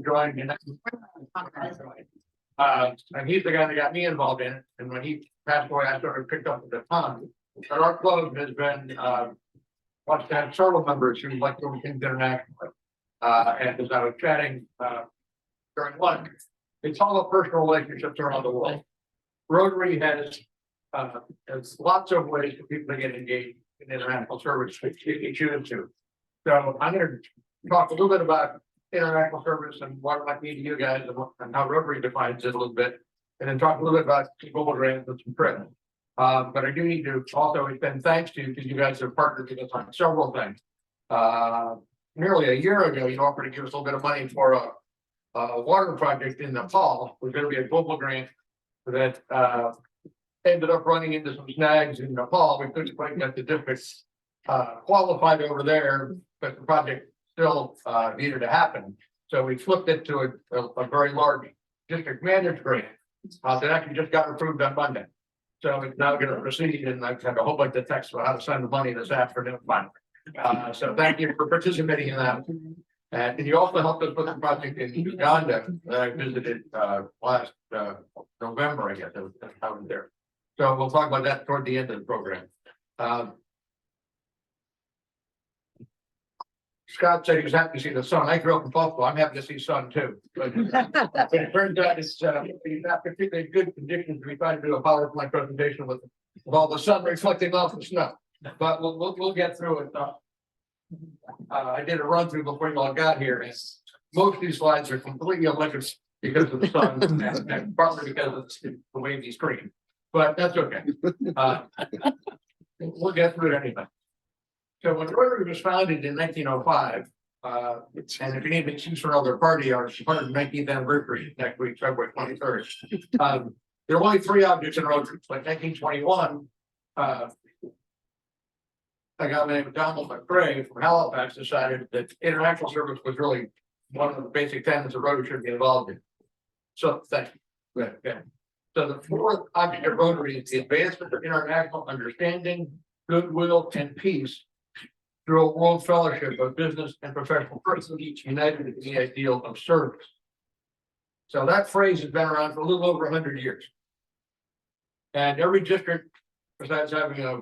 joined in. And he's the guy that got me involved in it. And when he passed away, I sort of picked up the baton. But our club has been wants to have several members who like doing things internationally. And as I was chatting during lunch, it's all about personal relationships around the world. Rotary has lots of ways for people to get engaged in international service if you choose to. So I'm going to talk a little bit about international service and what it might mean to you guys and how Rotary defines it a little bit, and then talk a little bit about global grants and some credit. But I do need to also extend thanks to you because you guys have partnered with us on several things. Nearly a year ago, you offered to give us a little bit of money for a water project in Nepal. It was going to be a global grant that ended up running into some snags in Nepal. We couldn't quite get the districts qualified over there, but the project still needed to happen. So we flipped it to a very large district managed grant that actually just got approved on Monday. So it's now going to proceed, and I've had a whole bunch of texts about how to send the money this afternoon. So thank you for participating in that. And you also helped us with the project in Uganda that I visited last November, I guess. I was there. So we'll talk about that toward the end of the program. Scott said he was happy to see the sun. I grew up in Buffalo. I'm happy to see sun too. But it turns out it's not particularly good conditions. We try to do a PowerPoint presentation with all the sun reflecting off the snow. But we'll get through it. I did a run through before you all got here, and most of these slides are completely electric because of the sun and partly because of the wavy screen. But that's okay. We'll get through it anyway. So when Rotary was founded in 1905, and if you need an excuse for another party, our 119th anniversary next week, February 23rd. There are only 3 objects in Rotary. Like 1921, a guy named Donald McCrae from Halifax decided that international service was really one of the basic tenets of Rotary should be involved in. So thank you. Okay. So the 4th object of Rotary is the advancement of international understanding, goodwill, and peace through a world fellowship of business and professional persons, each united in the ideal of service. So that phrase has been around for a little over 100 years. And every district, besides having a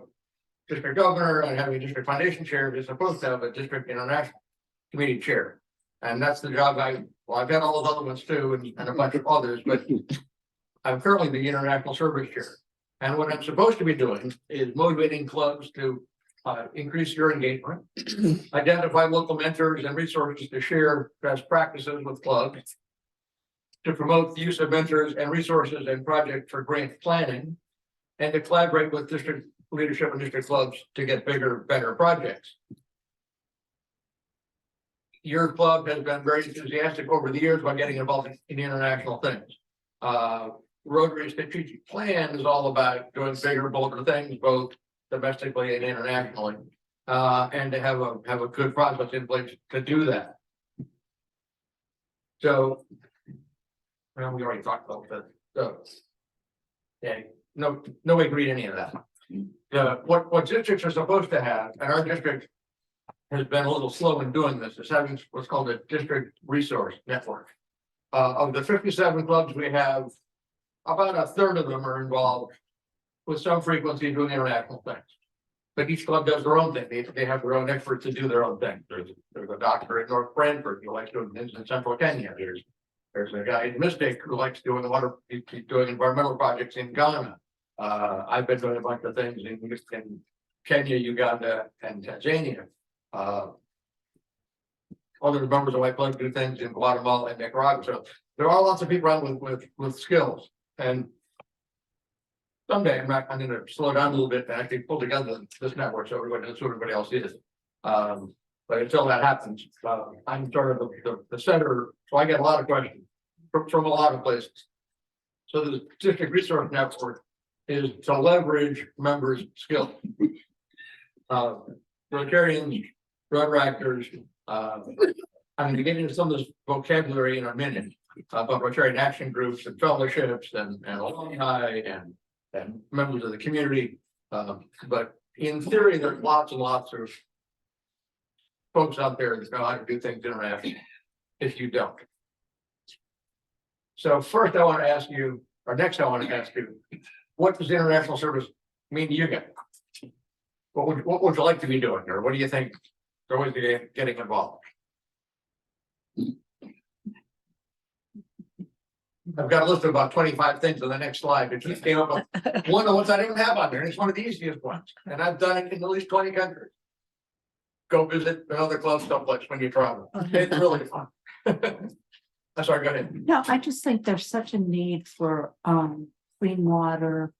district governor and having a district foundation chair, is supposed to have a district international committee chair. And that's the job I've got all those other ones too, and a bunch of others, but I'm currently the international service chair. And what I'm supposed to be doing is motivating clubs to increase your engagement, identify local mentors and resources to share best practices with clubs, to promote the use of mentors and resources and projects for grant planning, and to collaborate with district leadership and district clubs to get bigger, better projects. Your club has been very enthusiastic over the years about getting involved in international things. Rotary strategic plan is all about doing bigger, bolder things, both domestically and internationally, and to have a good process in place to do that. So, well, we already talked about that. So, yeah, no way to read any of that. What districts are supposed to have, and our district has been a little slow in doing this, is having what's called a district resource network. Of the 57 clubs we have, about a third of them are involved with some frequency doing international things. But each club does their own thing. They have their own experts to do their own thing. There's a doctor in North Brantford who likes doing things in central Kenya. There's a guy in Mystic who likes doing he's doing environmental projects in Ghana. I've been doing a bunch of things in Kenya, Uganda, and Tanzania. Other members of my club do things in Guatemala and Nicaragua. So there are lots of people around with skills. And someday I'm going to slow down a little bit and actually pull together this network so everybody knows who everybody else is. But until that happens, I'm sort of the center. So I get a lot of questions from a lot of places. So the district resource network is to leverage members' skills. Rotarians, Rotaractors, I'm going to get into some of this vocabulary in a minute, about Rotarian action groups and fellowships and alumni and members of the community. But in theory, there's lots and lots of folks out there that know how to do things internationally. If you don't, So first I want to ask you, or next I want to ask you, what does international service mean to you guys? What would you like to be doing, or what do you think are ways to getting involved? I've got a list of about 25 things on the next slide. It just came up with one of the ones I didn't have on there, and it's one of the easiest ones, and I've done it in at least 20 countries. Go visit another club someplace when you travel. It's really fun. I'm sorry, go ahead. No, I just think there's such a need for clean water,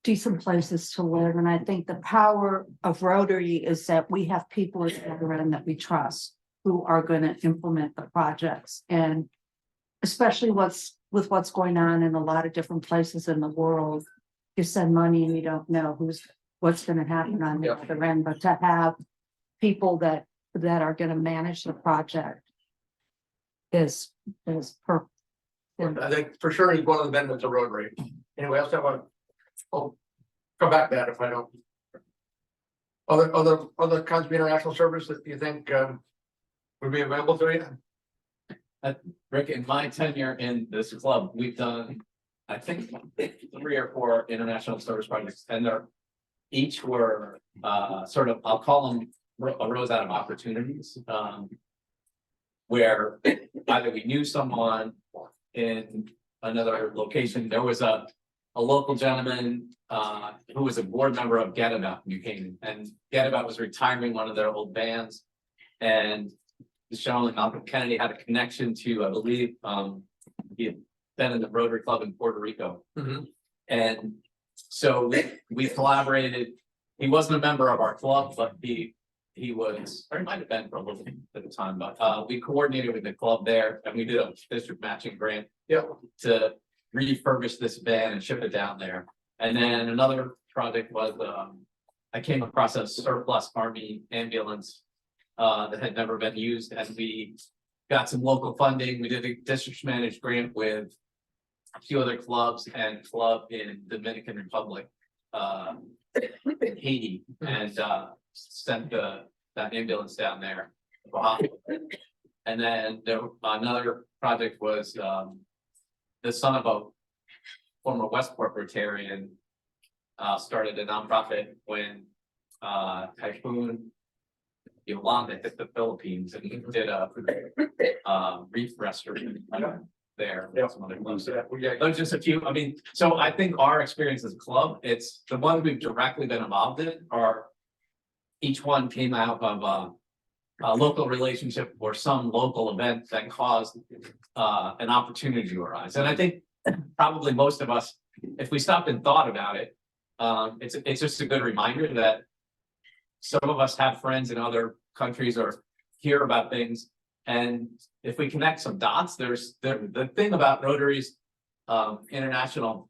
decent places to live, and I think the power of Rotary is that we have people at the other end that we trust who are going to implement the projects, and especially with what's going on in a lot of different places in the world. You send money and you don't know what's going to happen on the other end, but to have people that are going to manage the project is perfect. I think for sure he's one of the benefits of Rotary. Anyway, else I want I'll come back to that if I don't. Other kinds of international service that you think would be available to you? Rick, in my tenure in this club, we've done, I think, 3 or 4 international service projects, and they're each were sort of, I'll call them arose out of opportunities, where either we knew someone in another location. There was a local gentleman who was a board member of Get About who came, and Get About was retiring one of their old bands, and the gentleman Malcolm Kennedy had a connection to, I believe, he had been in the Rotary Club in Puerto Rico. And so we collaborated. He wasn't a member of our club, but he was, or he might have been for a little bit at the time, but we coordinated with the club there, and we did a district matching grant to refurbish this van and ship it down there. And then another project was I came across a surplus Army ambulance that had never been used, and we got some local funding. We did a district managed grant with a few other clubs and club in Dominican Republic, in Haiti, and sent that ambulance down there. And then another project was the son of a former Westport Rotarian started a nonprofit when Typhoon Yolanda hit the Philippines, and he did a reef restoration there. Some other clubs. There's just a few. I mean, so I think our experience as a club, it's the ones we've directly been involved in are each one came out of a local relationship or some local event that caused an opportunity to arise. And I think probably most of us, if we stopped and thought about it, it's just a good reminder that some of us have friends in other countries or hear about things. And if we connect some dots, there's the thing about Rotary's international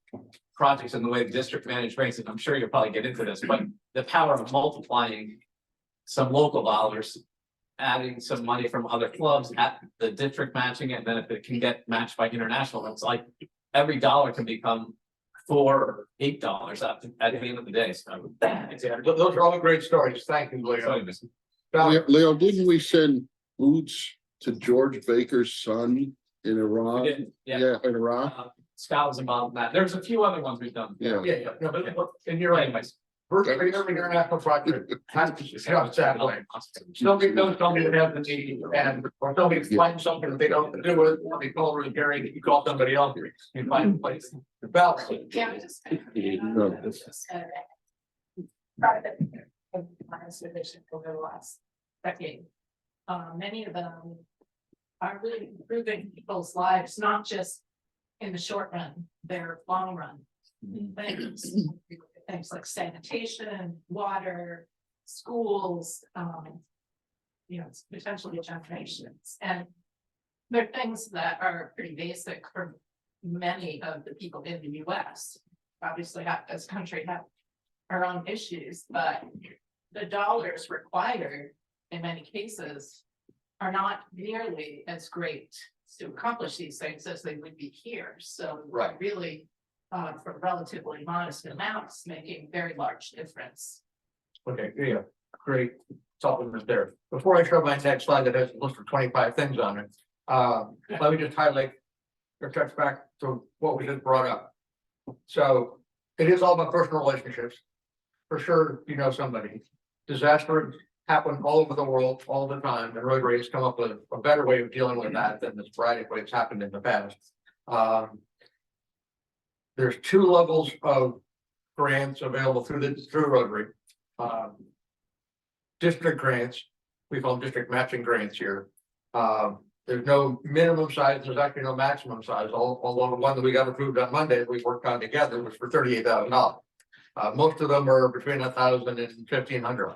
projects and the way the district managed grants, and I'm sure you'll probably get into this, but the power of multiplying some local dollars, adding some money from other clubs at the district matching it, and then if it can get matched by international, it's like every dollar can become $4 or $8 at the end of the day. So those are all great stories. Thank you, Leo. Leo, didn't we send boots to George Baker's son in Iran? Yeah, in Iraq. Scott was involved in that. There's a few other ones we've done. No, but and you're right. Virtually every international project has to just that way. Somebody knows somebody that has the need, and or somebody finds something that they don't do with, they call it Gary, you call somebody else, you find a place to balance it. Yeah, we just. Private division over the last decade. Many of them are really improving people's lives, not just in the short run, their long run things. Things like sanitation, water, schools, it's potentially generations. And they're things that are pretty basic for many of the people in the US. Obviously, as a country have our own issues, but the dollars required in many cases are not nearly as great to accomplish these things as they would be here. So really, for relatively modest amounts, making very large difference. Okay, yeah, great supplement there. Before I show my next slide that has a list of 25 things on it, let me just highlight It touch back to what we just brought up. So it is all about personal relationships. For sure, you know somebody. Disasters happen all over the world all the time, and Rotary has come up with a better way of dealing with that than the sporadic way it's happened in the past. There's two levels of grants available through Rotary. District grants, we call them district matching grants here. There's no minimum size, there's actually no maximum size, although the one that we got approved on Monday, we worked on together was for $38,000. Most of them are between 1,000 and 1,500.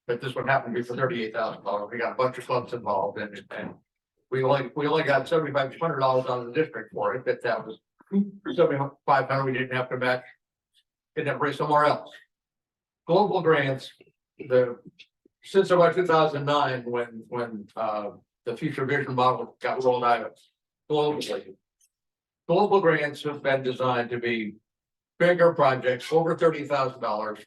But this one happened to be for $38,000. We got a bunch of clubs involved and we only got $7,500 out of the district for it, but that was $7,500 we didn't have to match. Didn't have to raise somewhere else. Global grants, since about 2009, when the future vision model got rolled out globally. Global grants have been designed to be bigger projects over $30,000.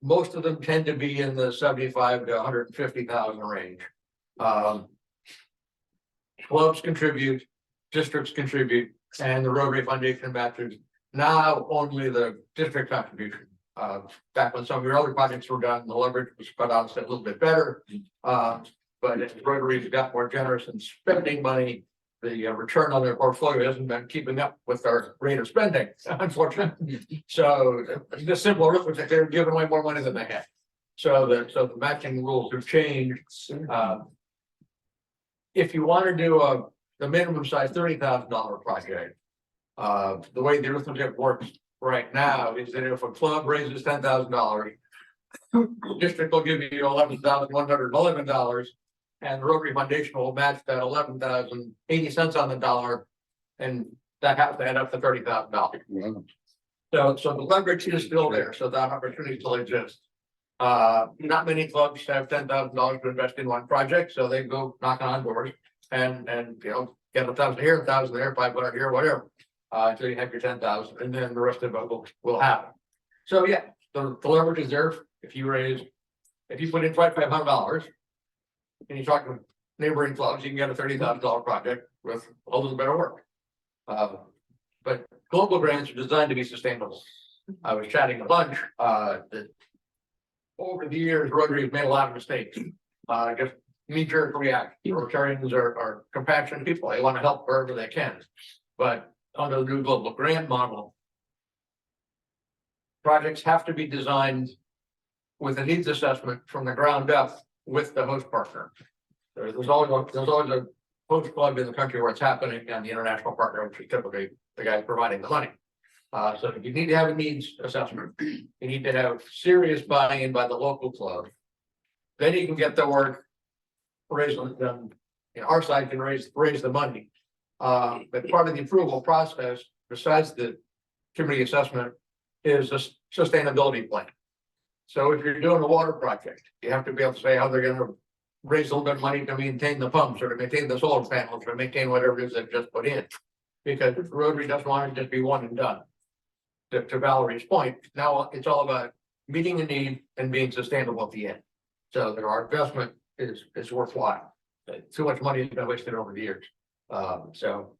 Most of them tend to be in the 75 to 150,000 range. Clubs contribute, districts contribute, and the Rotary Foundation matches. Now only the district contribution. Back when some of your other projects were done, the leverage was cut out a little bit better. But as Rotary's got more generous in spending money, the return on their portfolio hasn't been keeping up with our rate of spending, unfortunately. So the simple arithmetic, they're giving away more money than they had. So the matching rules have changed. If you want to do the minimum size $30,000 project, the way the arithmetic works right now is that if a club raises $10,000, district will give you $11,111, and the Rotary Foundation will match that 11,080 cents on the dollar, and that has to add up to $30,000. Wow. So the leverage is still there, so that opportunity still exists. Not many clubs have $10,000 to invest in one project, so they go knocking on doors and you know, get 1,000 here, 1,000 there, 500 here, whatever. Until you have your 10,000, and then the rest of it will happen. So yeah, the leverage is there. If you put in $2,500 and you talk to neighboring clubs, you can get a $30,000 project with a little bit of work. But global grants are designed to be sustainable. I was chatting a bunch that over the years, Rotary has made a lot of mistakes. Just knee-jerk react. Rotarians are compassionate people. They want to help wherever they can. But under the new global grant model, projects have to be designed with a needs assessment from the ground up with the host partner. There's always a host club in the country where it's happening, and the international partner, which is typically the guy providing the money. So you need to have a needs assessment. You need to have serious buy-in by the local club. Then you can get the work raised. Our side can raise the money. But part of the approval process, besides the committee assessment, is a sustainability plan. So if you're doing a water project, you have to be able to say how they're going to raise a little bit of money to maintain the pumps or to maintain the solar panels or maintain whatever it is they've just put in. Because Rotary doesn't want it to just be one and done. To Valerie's point, now it's all about meeting the need and being sustainable at the end. So that our investment is worthwhile. Too much money has been wasted over the years. So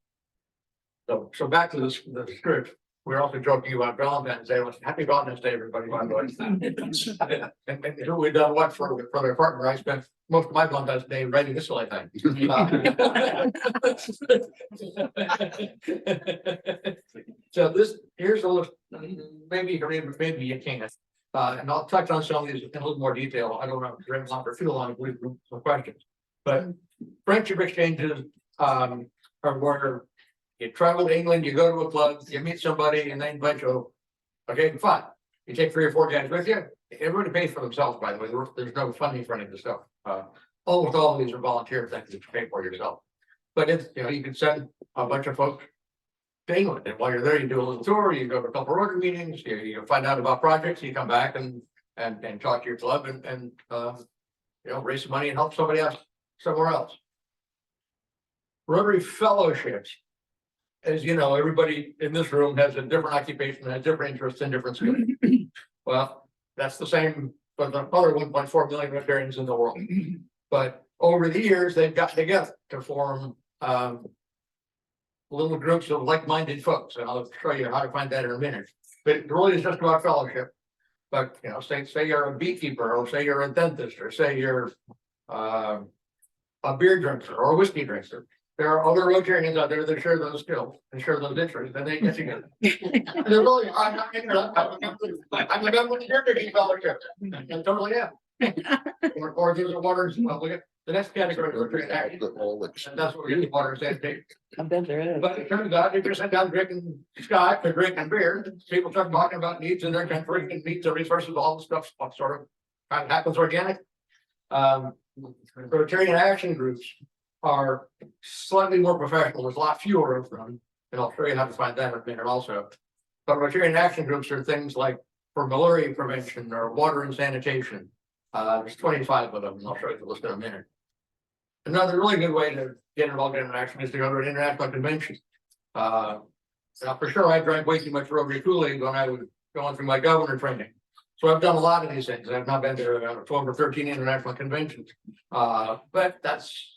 back to the script. We're also joking about Valentine's Day. Happy Valentine's Day, everybody, by the way. And who we done what for their partner. I spent most of my Valentine's Day writing this silly thing. So here's a little, maybe you can read, maybe you can't. And I'll touch on some of these in a little more detail. I don't want to drink long or feel long with some questions. But friendship exchanges are where you travel to England, you go to a club, you meet somebody, and they invite you. Okay, fine. You take 3 or 4 guys with you. Everybody pays for themselves, by the way. There's no funding for any of this stuff. Almost all of these are volunteer things that you pay for yourself. But it's, you can send a bunch of folks to England, and while you're there, you do a little tour. You go to a couple of Rotary meetings. You find out about projects. You come back and talk to your club and raise some money and help somebody else somewhere else. Rotary fellowships. As you know, everybody in this room has a different occupation, has different interests and different skills. Well, that's the same for the other 1.4 million Rotarians in the world. But over the years, they've gotten together to form little groups of like-minded folks, and I'll show you how to find that in a minute. But it really is just about fellowship. But, you know, say you're a beekeeper, or say you're a dentist, or say you're a beer drinker or a whiskey drinker. There are other Rotarians out there that share those skills and share those interests, and they get together. And they're really, I'm a member of the beer drinking fellowship, I totally am. Or there's a water, well, look at the next category, Rotarian action, and that's what we're getting, water and sanitation. I bet there is. But it turns out, if you're sitting down drinking scotch or drinking beer, people start talking about needs in their country and needs of resources, all the stuff sort of kind of happens organic. Rotarian action groups are slightly more professional. There's a lot fewer of them, and I'll show you how to find that in a minute also. But Rotarian action groups are things like for malaria prevention or water and sanitation. There's 25 of them, and I'll show you the list in a minute. Another really good way to get involved in action is to go to an international convention. Now for sure, I drank way too much Rotary Kool-Aid when I was going through my governor training. So I've done a lot of these things. I've not been to 12 or 13 international conventions. But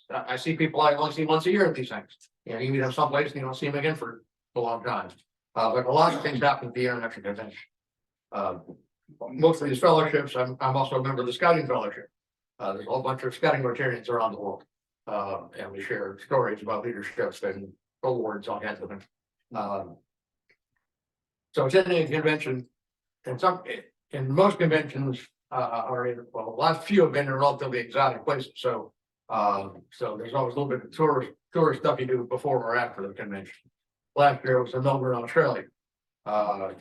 I see people I only see once a year at these things. You know, you meet them someplace and you don't see them again for a long time. But a lot of things happen at the international convention. Most of these fellowships, I'm also a member of the Scouting Fellowship. There's a whole bunch of Scouting Rotarians around the world. And we share stories about leaderships and awards, all kinds of things. So attending a convention, in most conventions are in, well, the last few have been in relatively exotic places. So there's always a little bit of tourist stuff you do before or after the convention. Last year it was in Melbourne, Australia.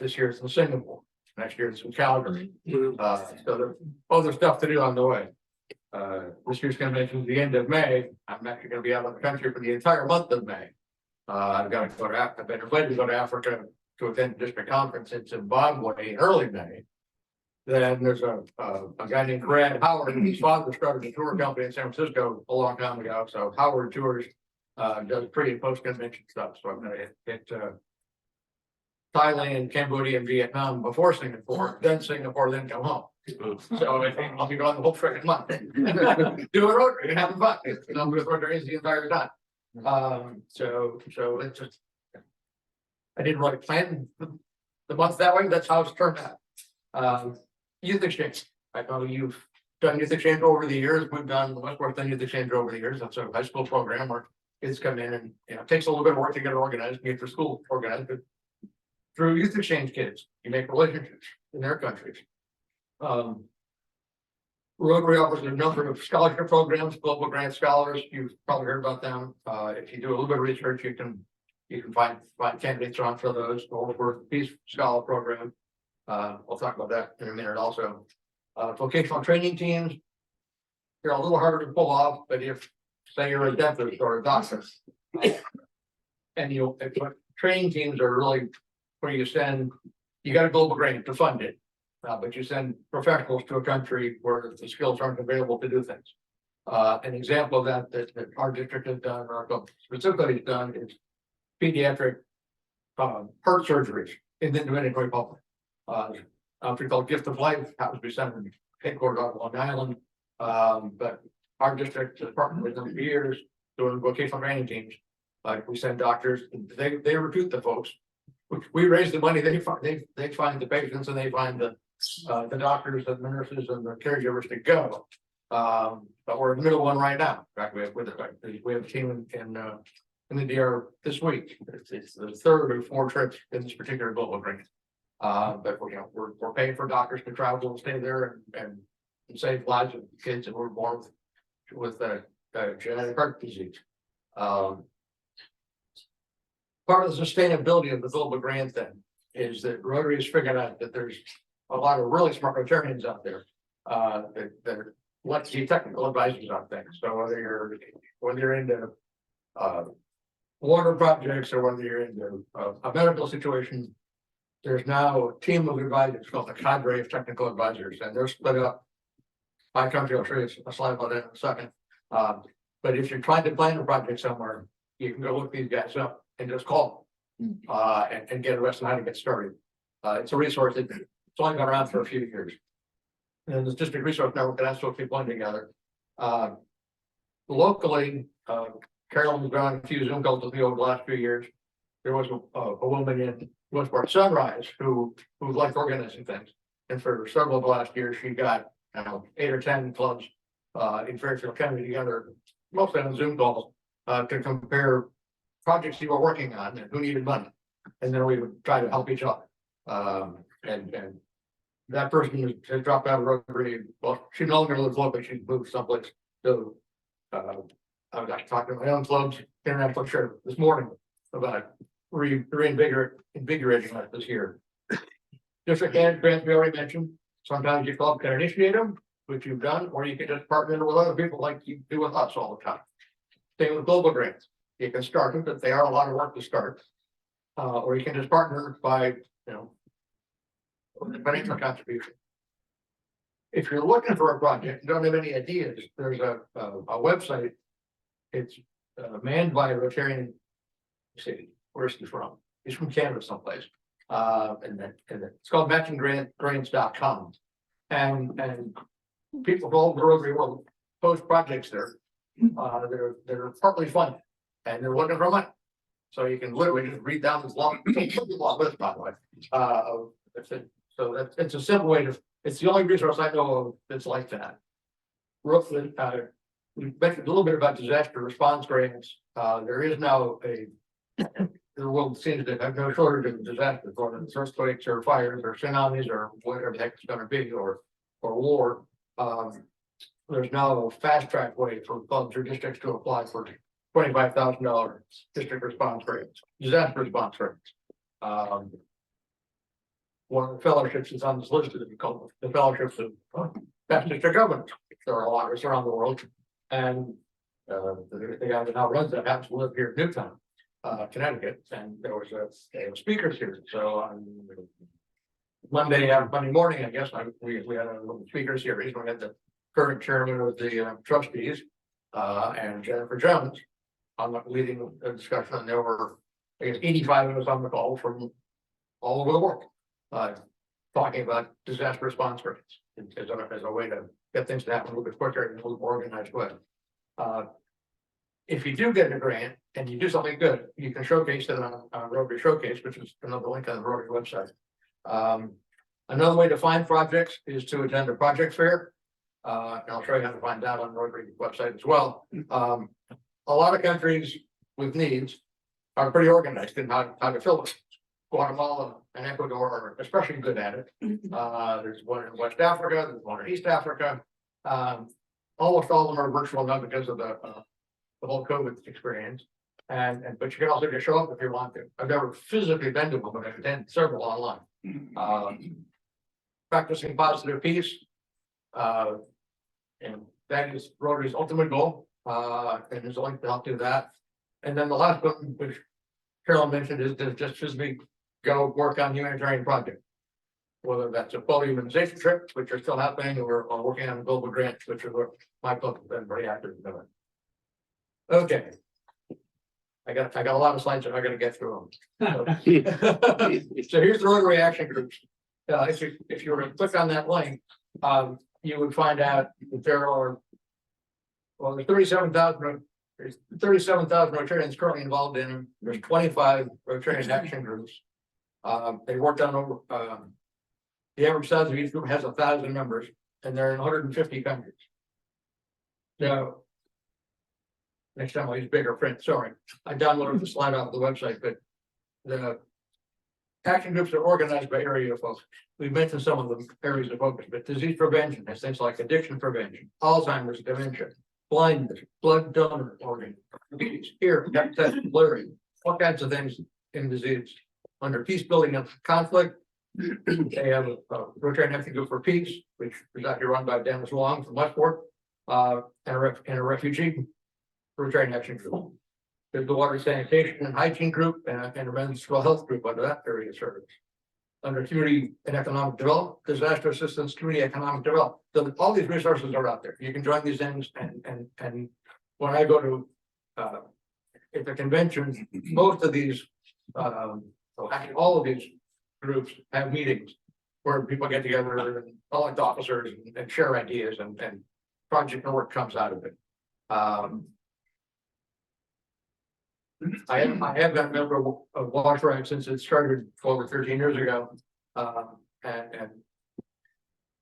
This year it's in Singapore. Next year it's in Calgary. So there's other stuff to do on the way. This year's convention is the end of May. I'm actually going to be out of the country for the entire month of May. I've got to go to I've been invited to go to Africa to attend a district conference in Zimbabwe in early May. Then there's a guy named Brad Howard, and his father started a tour company in San Francisco a long time ago. So Howard Tours does pre and post convention stuff. So I'm going to hit Thailand, Cambodia, and Vietnam before Singapore, then come home. So I think I'll be gone the whole freaking month. Do a Rotary and having fun. I'm with Rotarians the entire time. So it's just, I didn't really plan the month that way. That's how it's turned out. Youth exchange. I know you've done youth exchange over the years. We've done Westport youth exchange over the years. That's a high school program where kids come in and, you know, it takes a little bit of work to get it organized, get your school organized, but through youth exchange kids, you make relationships in their countries. Rotary offers a number of scholarship programs, global grant scholars. You've probably heard about them. If you do a little bit of research, you can find candidates on for those. Or Peace Scholar Program. We'll talk about that in a minute also. Vocational training teams. They're a little harder to pull off, but if say you're a dentist or a doctor, and training teams are really where you got a global grant to fund it, but you send professionals to a country where the skills aren't available to do things. An example of that our district has done, or specifically has done, is pediatric heart surgeries in the Dominican Republic. We call Gift of Life, happens to be centered headquartered on Long Island. But our district has partnered with them for years doing vocational training teams. Like we send doctors, they recruit the folks. We raise the money, they find the patients, and they find the doctors and the nurses and the caregivers to go. But we're in the middle of one right now. In fact, we have a team in the DR this week. It's the third of 4 trips in this particular global grant. But we're paying for doctors to travel and stay there and save lives of kids that were born with genetic heart disease. Part of the sustainability of the global grant then is that Rotary has figured out that there's a lot of really smart Rotarians out there that like to see technical advisors on things. So whether you're into water projects or whether you're into a medical situation, there's now a team of advisors called the cadre of technical advisors, and they're split up by country. I'll show you a slide about that in a second. But if you're trying to plan a project somewhere, you can go look these guys up and just call them and get a rest on how to get started. It's a resource that's only been around for a few years. And this district resource network that also keep one together. Locally, Carolyn's gone a few Zoom calls with me over the last few years. there was a woman in Westport Sunrise who liked organizing things. And for several of the last years, she got, I don't know, 8 or 10 clubs in Fairfield County together, mostly on Zoom calls, to compare projects you were working on and who needed money. And then we would try to help each other. And that person has dropped out of Rotary. Well, she no longer lives locally, she's moved someplace. So I was actually talking to my own clubs, international sheriff this morning about reinvigorating that this year. District and grants we already mentioned. Sometimes your club can initiate them, which you've done, or you can just partner with other people like you do with us all the time. Same with global grants. You can start them, but they are a lot of work to start. Or you can just partner by, financial contribution. If you're looking for a project, you don't have any ideas, there's a website. It's manned by a Rotarian. City, where's he from? He's from Canada someplace. And it's called matchinggrants.com. And people from all over the Rotary world post projects there. They're partly funded and they're looking for money. So you can literally just read down this long list, by the way. So it's a simple way to, it's the only resource I know of that's like that. Roughly, we mentioned a little bit about disaster response grants. There is now the world seems to have no shortage of disasters, whether it's earthquakes or fires or tsunamis or whatever the heck it's gonna be, or war. There's now a fast track way for clubs or districts to apply for $25,000 district response grants, disaster response grants. One of the fellowships is on this list that we call the fellowships of best district governors. There are a lot of us around the world, and the guy that now runs that happens to live here in Newtown, Connecticut, and there was a speakers here. So on Monday morning, I guess we had a little speakers here. We had the current chairman of the trustees and Jennifer Jones on the leading the discussion, and there were, I guess, 85 of us on the call from all over the world, talking about disaster response grants as a way to get things to happen a little bit quicker and a little more organized way. If you do get a grant and you do something good, you can showcase it on Rotary Showcase, which is another link on the Rotary website. Another way to find projects is to attend a project fair. And I'll show you how to find that on the Rotary website as well. A lot of countries with needs are pretty organized in how to fill it. Guatemala and Ecuador are especially good at it. There's one in West Africa, there's one in East Africa. Almost all of them are virtual now because of the whole COVID experience. But you can also just show up if you want to. I've never physically been to one, but I've attended several online. Practicing positive peace. And that is Rotary's ultimate goal. And there's a link to help do that. And then the last one, which Carolyn mentioned, is to just physically go work on humanitarian projects. Whether that's a photo humanization trip, which are still happening, or working on global grants, which are what my club has been very active in doing. Okay. I got a lot of slides and I gotta get through them. So here's the Rotary action groups. If you were to click on that link, you would find out that there are, well, there's 37,000 Rotarians currently involved in them. There's 25 Rotarian action groups. They worked on over, the average size of each group has 1,000 members, and they're in 150 countries. So next time I'll use bigger print. Sorry, I downloaded the slide off the website, but the action groups are organized by area of focus. We mentioned some of the areas of focus, but disease prevention has things like addiction prevention, Alzheimer's, dementia, blindness, blood donor organ, ear, hepatitis, malaria, all kinds of things in disease. Under peace building and conflict, they have a Rotarian Action Group for Peace, which is actually run by Dennis Long from Westport, and a refugee Rotarian Action Group. There's the water sanitation and hygiene group and a menstrual health group under that area of service. Under community and economic development, disaster assistance, community economic development. So all these resources are out there. You can join these things, and when I go to at the convention, most of these actually all of these groups have meetings where people get together and elect officers and share ideas, and project work comes out of it. I have been a member of Washington since it started over 13 years ago. And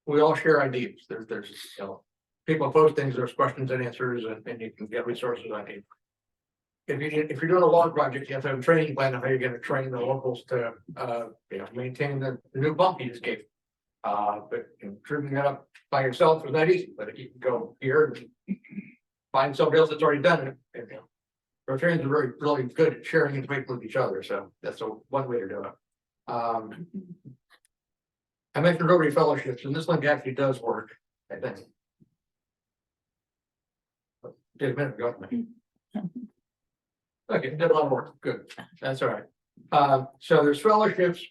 we all share ideas. There's, you know, people post things, there's questions and answers, and you can get resources on it. If you're doing a log project, you have to have a training plan of how you're gonna train the locals to, you know, maintain the new bump you just gave. But you know, trimming that up by yourself is not easy, but if you can go here and find somebody else that's already done it, and, you know. Rotarians are really good at sharing information with each other, so that's one way to do it. I mentioned Rotary fellowships, and this link actually does work, I think. Did a minute ago. Okay, did a lot of work, good, that's all right. So there's fellowships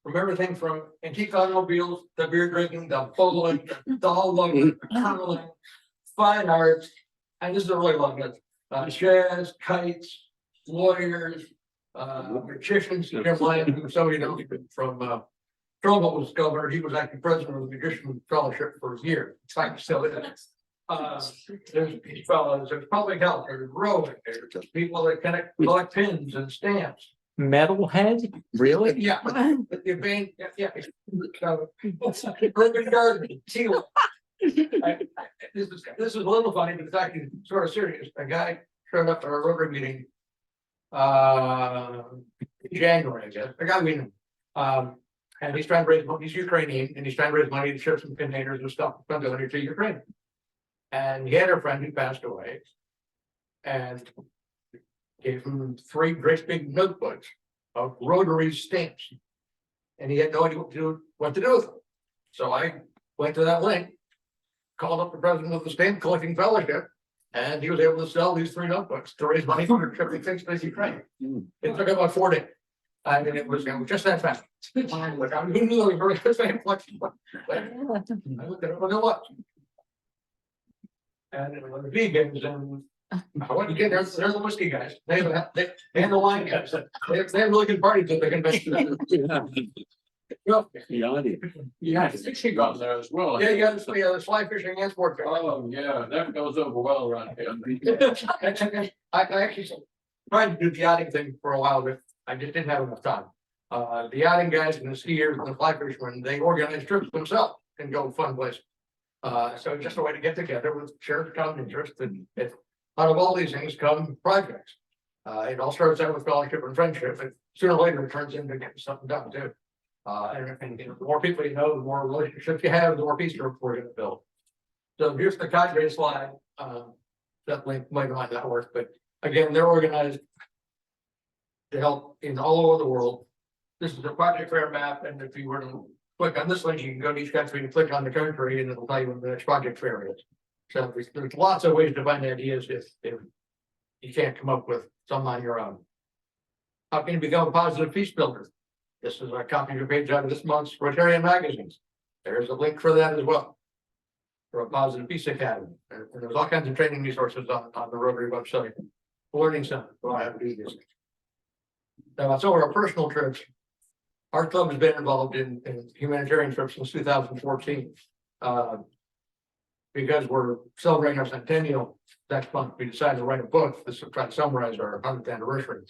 from everything from antique automobiles, the beer drinking, the bowling, the doll loving, tunneling, fine arts, and this is a really long list. Jazz, kites, lawyers, magicians, Jim Lyon, who somebody knows from Trumbull was governor, he was actually president of the Magician Fellowship for a year. In fact, he still is. There's these fellows, there's public health, there's rowing, there's people that collect pins and stamps. Metalhead, really? Yeah, but the band, yeah. So, urban gardening, teal. This is a little funny, but it's actually sort of serious. A guy showed up at our Rotary meeting. January, I guess. A guy we knew. And he's trying to raise money. He's Ukrainian, and he's trying to raise money to ship some containers and stuff from Hungary to Ukraine. And he had a friend who passed away, and gave him 3 great big notebooks of Rotary stamps, and he had no idea what to do with them. So I went to that link, called up the president of the stamp collecting fellowship, and he was able to sell these 3 notebooks to raise money for shipping things to Ukraine. It took about 4 days. I mean, it was just that fast. Like, I knew they were very good stamp collection, but I looked at it, well, you know what? And it was vegans, and I went to get there, they're the whiskey guys. They have the wine guys. They have really good parties at the convention. Well, The audience. yeah, Fishing on there as well. yeah, you got the fly fishing and sport. Oh, yeah, that goes over well around here. I actually tried to do the yachting thing for a while, but I just didn't have enough time. The yachting guys and the skiers and the fly fishermen, they organize trips themselves and go fun places. So just a way to get together with shared common interest, and out of all these things come projects. It all starts out with fellowship and friendship, but sooner or later it turns into getting something done too. And you know, the more people you know, the more relationships you have, the more peace groups we're gonna build. So here's the cadre slide. That link might not that work, but again, they're organized to help in all over the world. This is a project fair map, and if you were to click on this link, you can go to each country and click on the country, and it'll tell you when the next project fair is. So there's lots of ways to find ideas if you can't come up with some on your own. How can you become a positive peace builder? This is a copy of your page out of this month's Rotarian magazines. There's a link for that as well. For a positive peace academy. And there's all kinds of training resources on the Rotary website. Learning center. Well, I have to do this. Now, so our personal trips. Our club has been involved in humanitarian trips since 2014. Because we're celebrating our centennial next month, we decided to write a book to try to summarize our 100th anniversary.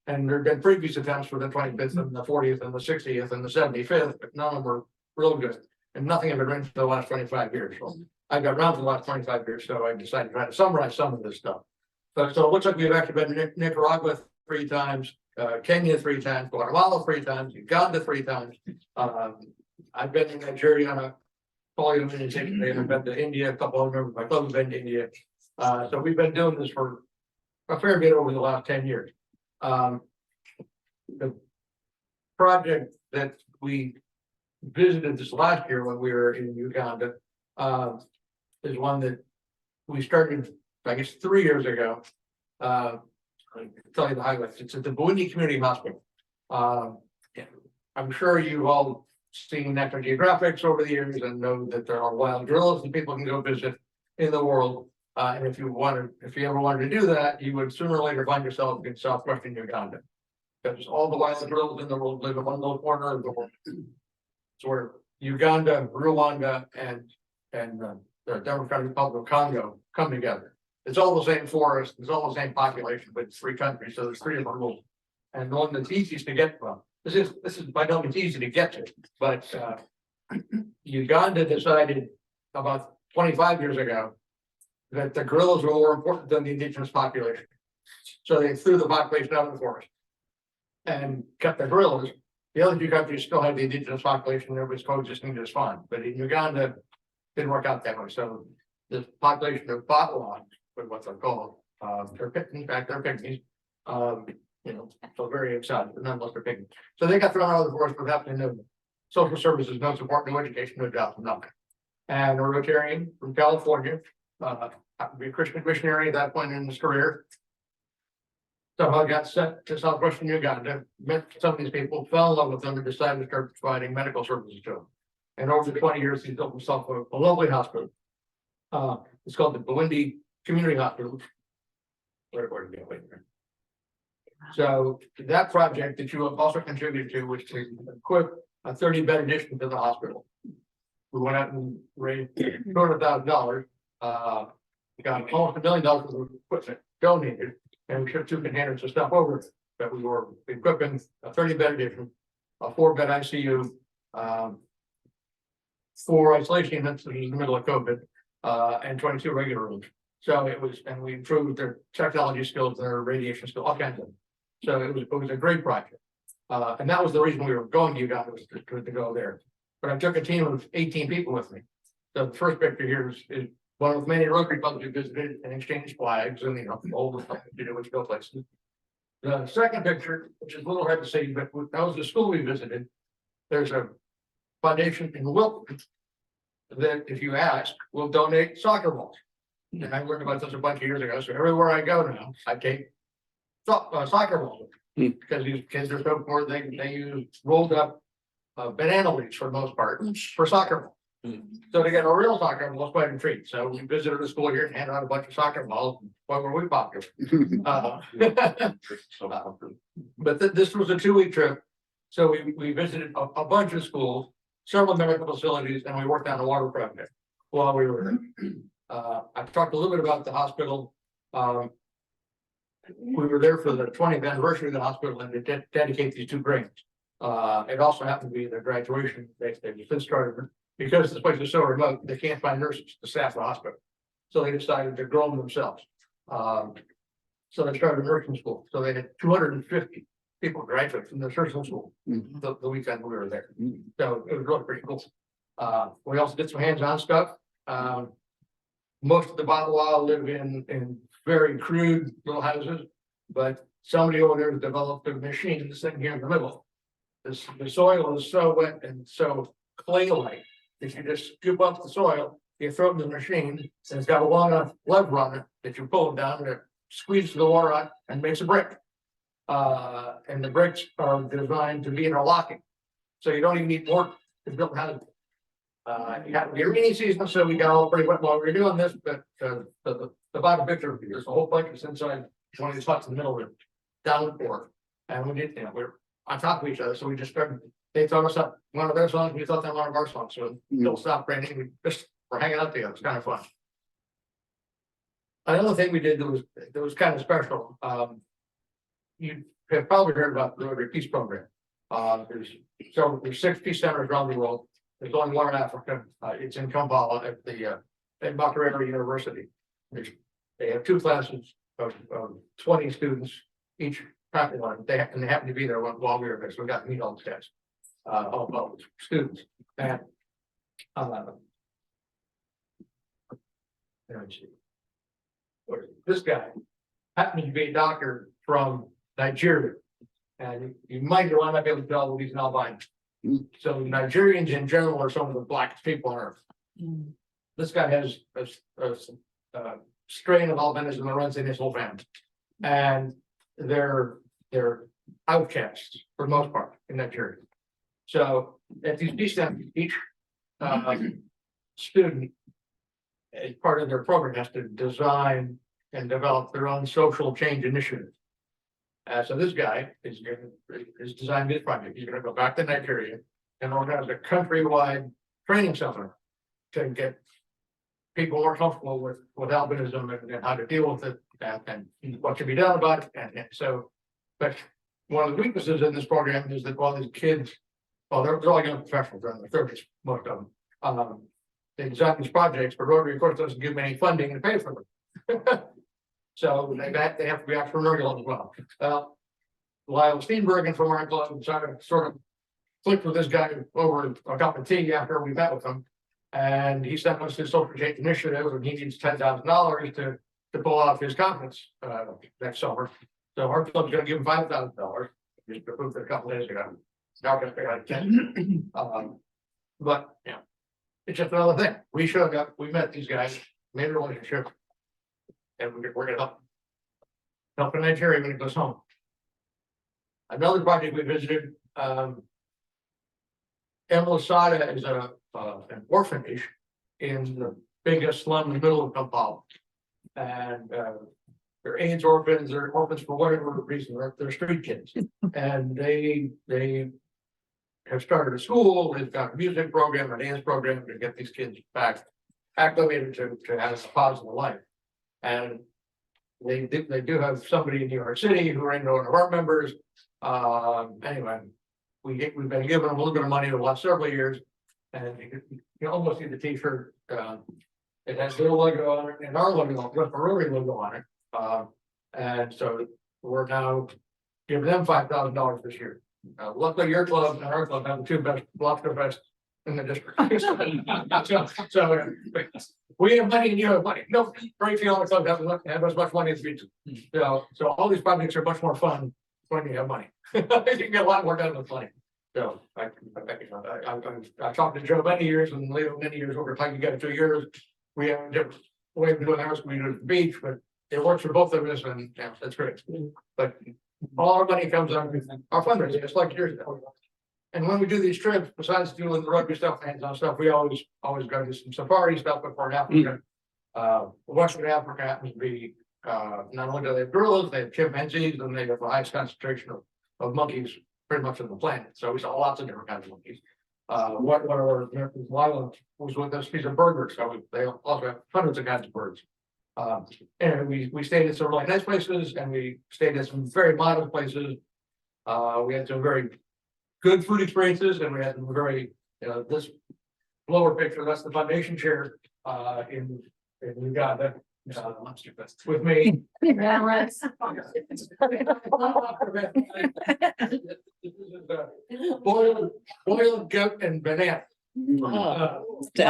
And there have been previous attempts for the 25th and the 40th and the 60th and the 75th, but none of them were real good. And nothing had been written for the last 25 years. So I got around for the last 25 years, so I decided to try to summarize some of this stuff. But so it looks like we've actually been to Nicaragua 3 times, Kenya 3 times, Guatemala 3 times, Uganda 3 times. I've been in Nigeria on a polyomization day, and I've been to India, a couple of members of my club have been to India. So we've been doing this for a fair bit over the last 10 years. The project that we visited this last year when we were in Uganda is one that we started, I guess, 3 years ago. I can tell you the highlights. It's at the Burundi Community Hospital. I'm sure you've all seen National Geographics over the years and know that there are wild gorillas that people can go visit in the world. And if you ever wanted to do that, you would sooner or later find yourself in southwestern Uganda. Because all the wild gorillas in the world live in one little corner of the world. It's where Uganda, Rwanda, and the Democratic Republic of Congo come together. it's all the same forest, it's all the same population, but it's three countries, so there's three of them rules. And the one that's easiest to get from, this is by no means easy to get to, but Uganda decided about 25 years ago that the gorillas were more important than the indigenous population. So they threw the population out of the forest and kept the gorillas. The other two countries still have the indigenous population, and everybody's coexisting just fine, but in Uganda, didn't work out that way, so the population of Batwa, with what they're called, they're in fact, they're pygmies. So very excited, but nonetheless, they're pygmies. So they got thrown out of the forest without no social services, no support, no education, no jobs, nothing. And a Rotarian from California, happened to be a Christian missionary at that point in his career. Somehow got sent to southwestern Uganda, met some of these people, fell in love with them, and decided to start providing medical services to them. And over the 20 years, he's built himself a lovely hospital. It's called the Burundi Community Hospital. Where did we go? Wait a minute. So that project that you have also contributed to was to equip a 30-bed addition to the hospital. We went out and raised $200,000. We got almost $1 million worth of equipment donated, and we shipped 2 containers of stuff over that we were equipping a 30-bed addition, a 4-bed ICU, 4 isolation units in the middle of COVID, and 22 regular rooms. So it was, and we improved their technology skills, their radiation skills, all kinds of them. So it was a great project. And that was the reason we were going to Uganda, was to go there. But I took a team of 18 people with me. So the first picture here is one of many Rotary clubs who visited and exchanged flags, and all the stuff to do with go places. The second picture, which is a little hard to see, but that was the school we visited. There's a foundation in Wilton that, if you ask, will donate soccer balls. And I learned about this a bunch of years ago. So everywhere I go now, I take soccer balls because these kids are so poor. They use rolled up banana leaves for the most part for soccer balls. So to get a real soccer ball is quite a treat. So we visited a school here and handed out a bunch of soccer balls. Boy, were we popular. But this was a 2-week trip. So we visited a bunch of schools, several medical facilities, and we worked on a water project while we were there. I've talked a little bit about the hospital. We were there for the 20th anniversary of the hospital and to dedicate these 2 grains. It also happened to be their graduation. They just started, because this place is so remote, they can't find nurses to staff the hospital. So they decided to grow them themselves. So they started a nursing school. So they had 250 people graduate from the nursing school the weekend we were there. So it was really pretty cool. We also did some hands-on stuff. Most of the Batwa live in very crude little houses, but somebody over there has developed a machine, this thing here in the middle. The soil is so wet and so clay-like, if you just scoop up the soil, you throw it in the machine, and it's got a long enough lever on it that you pull it down and it squeezes the water out and makes a brick. And the bricks are designed to be interlocking. So you don't even need more to build houses. You have to be a rainy season, so we got all pretty wet while we were doing this, but the bottom picture, there's a whole bunch of inside one of these huts in the middle of it, downpour. And we did, we're on top of each other, so we just started, they taught us up one of their songs, we taught them one of our songs, so it'll stop raining, we just were hanging out together, it's kind of fun. Another thing we did that was kind of special, you have probably heard about the Rotary Peace Program. There's 6 peace centers around the world. There's only one in Africa. It's in Kampala at the at Makerere University. They have 2 classes of 20 students each. They happen to be there while we were there, so we got to meet all the guys, all the students. And this guy happened to be a doctor from Nigeria, and you might be able to tell he's an albino. So Nigerians in general are some of the blackest people on earth. This guy has a strain of albinism that runs in his whole family, and they're outcasts for the most part in Nigeria. So at these peace centers, each student, as part of their program, has to design and develop their own social change initiative. So this guy is designed this project. He's going to go back to Nigeria and organize a countrywide training center to get people more comfortable with albinism and how to deal with it and what should be done about it. And so, but one of the weaknesses in this program is that while these kids, well, they're all young professionals, they're in their thirties, most of them. They design these projects, but Rotary, of course, doesn't give them any funding to pay for them. So they have to be entrepreneurial as well. Lyle Steenbergen from our club sort of clicked with this guy over a cup of tea after we met with him. And he sent us his social change initiative, and he needs $10,000 to pull off his conference next summer. So our club's gonna give him $5,000. Just approved it a couple days ago. Now we're gonna pay out 10. But yeah, it's just another thing. We showed up, we met these guys, made a relationship. And we're gonna help in Nigeria when it goes home. Another project we visited, Emelisada is an orphanage in the biggest slum in the middle of Kampala. And they're AIDS orphans, they're orphans for whatever reason, they're street kids. And they have started a school, they've got a music program, a dance program to get these kids back acclimated to have a positive life. And they do have somebody in New York City who ran one of our members. Anyway, we've been giving them a little bit of money over the last several years. And you can almost see the t-shirt. It has their logo on it and our logo, the Rotary logo on it. And so we're now giving them $5,000 this year. Luckily, your club and our club have the two best lobster fest in the district. So we have money and you have money. No, very few other clubs have as much money as we do. So all these projects are much more fun when you have money. You can get a lot more done with money. So I talked to Joe many years and later many years over time, you get it 2 years. We have a different way of doing ours, we do it at the beach, but it works for both of us and yeah, that's great. But all our money comes out of our fundraising, it's like yours. And when we do these trips, besides doing the rugby stuff, hands-on stuff, we always go to some safari stuff before Africa. Western Africa happens to be not only do they have gorillas, they have chimpanzees, and they have the highest concentration of monkeys pretty much on the planet. So we saw lots of different kinds of monkeys. One of our Americans, Lila, was with us, he's a birder, so they also have hundreds of kinds of birds. And we stayed in some really nice places, and we stayed in some very modest places. We had some very good food experiences, and we had some very, this lower picture, that's the foundation chair in Uganda. With me. Yeah, right. Boiled goat and banana. Yes. So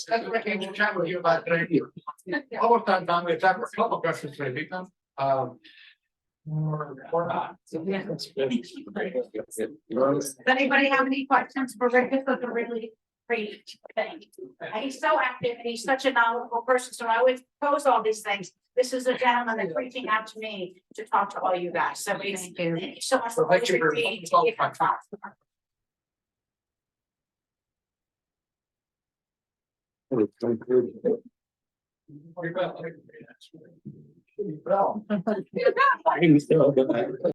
that's what I came to chat with you about today. Almost done, Tom. We have time for a couple questions maybe. Or not. Does anybody have any questions for Rick? This was a really great thing. And he's so active and he's such a knowledgeable person. So I always pose all these things. This is a gentleman that's reaching out to me to talk to all you guys. So thank you so much. Well, thank you for being all the here. Well.